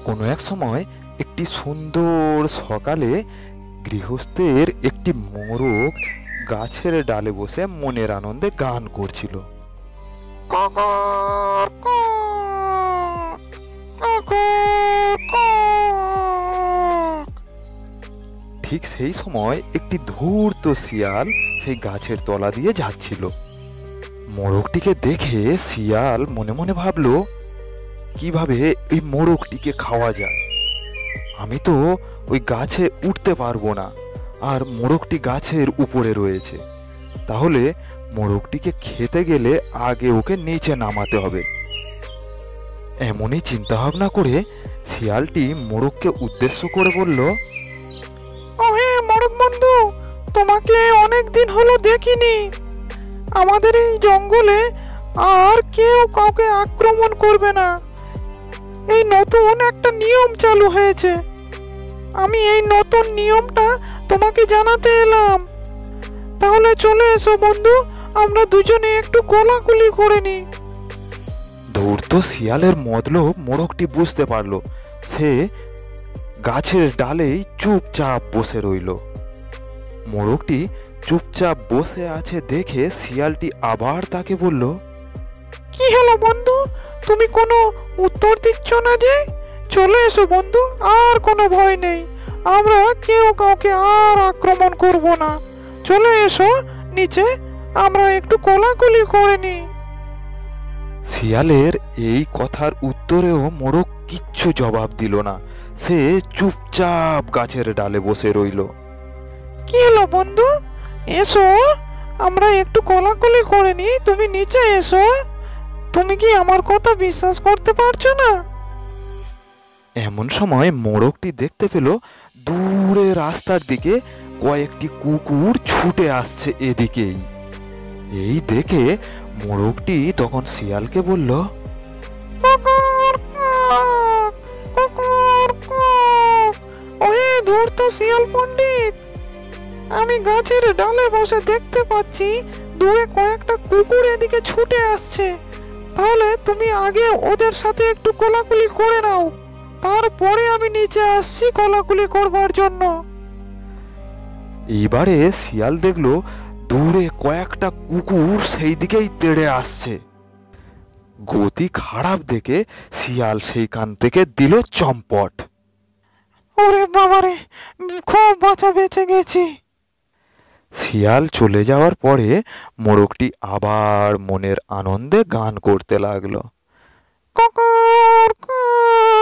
কোনো এক সময় একটি সুন্দর সকালে গৃহস্থের একটি মোরগ গাছের ডালে বসে মনের আনন্দে গান করছিল। ঠিক সেই সময় একটি ধূর্ত শিয়াল সেই গাছের তলা দিয়ে যাচ্ছিল। মোরগটিকে দেখে শিয়াল মনে মনে ভাবলো, কিভাবে এই মোরগটিকে খাওয়া যায়। আমি তো ওই গাছে উঠতে পারবো না, আর মোরগটি গাছের উপরে রয়েছে। তাহলে মোরগটিকে খেতে গেলে আগে ওকে নিচে নামাতে হবে। এমনই চিন্তা ভাবনা করে শিয়ালটি মোরগকে উদ্দেশ্য করে বলল, ওহে মোরগ বন্ধু, তোমাকে অনেক দিন হলো দেখিনি। আমাদের এই জঙ্গলে আর কেউ কাউকে আক্রমণ করবে না। এই নতুন একটা নিয়ম চালু হয়েছে। আমি এই নতুন নিয়মটা তোমাকে জানাতে এলাম। তাহলে চলে এসো বন্ধু, আমরা দুজনে একটু কোলাকুলি করে নিই। ধূর্ত শিয়ালের মতলব মোরগটি বুঝতে পারল। সে গাছের ডালেই চুপচাপ বসে রইল। মোরগটি চুপচাপ বসে আছে দেখে শিয়ালটি আবার তাকে বলল, কি হলো বন্ধু, তুমি কোনো উত্তর দিচ্ছ না যে? চলে এসো বন্ধু, আর কোনো ভয় নেই। আমরা কেউ কাউকে আর আক্রমণ করব না। চলে এসো নিচে, আমরা একটু কোলাকুলি করে নিই। শিয়ালের এই কথার উত্তরেও মোরগ কিচ্ছু জবাব দিল না। সে চুপচাপ গাছের ডালে বসে রইল। কি হলো বন্ধু, এসো, আমরা একটু কোলাকুলি করে নিই। তুমি নিচে এসো। তুমি কি আমার কথা বিশ্বাস করতে পারছো না? এমন সময় মোরগটি দেখতে পেল দূরে রাস্তার দিকে কয়েকটি কুকুর ছুটে আসছে এদিকেই। এই দেখে মোরগটি তখন শিয়ালকে বলল, কুকুর কক, কুকুর কক। ওহে ধূর্ত শিয়াল পণ্ডিত, আমি গাছের ডালে বসে দেখতে পাচ্ছি দূরে কয়েকটা কুকুর এদিকে ছুটে আসছে। তাহলে তুমি আগে ওদের সাথে একটু কোলাকুলি করে নাও, তারপরে আমি নিচে আসছি কোলাকুলি করবার জন্য। এইবারে শিয়াল দেখলো দূরে কয়েকটা কুকুর সেই দিকেই তেড়ে আসছে। গতি খারাপ দেখে শিয়াল সেইখান থেকে দিল চম্পট। ওরে বাবারে, খুব বাঁচা বেঁচে গেছি। শিয়াল চলে যাওয়ার পরে মোরগটি আবার মনের আনন্দে গান করতে লাগলো। কুকুর কক।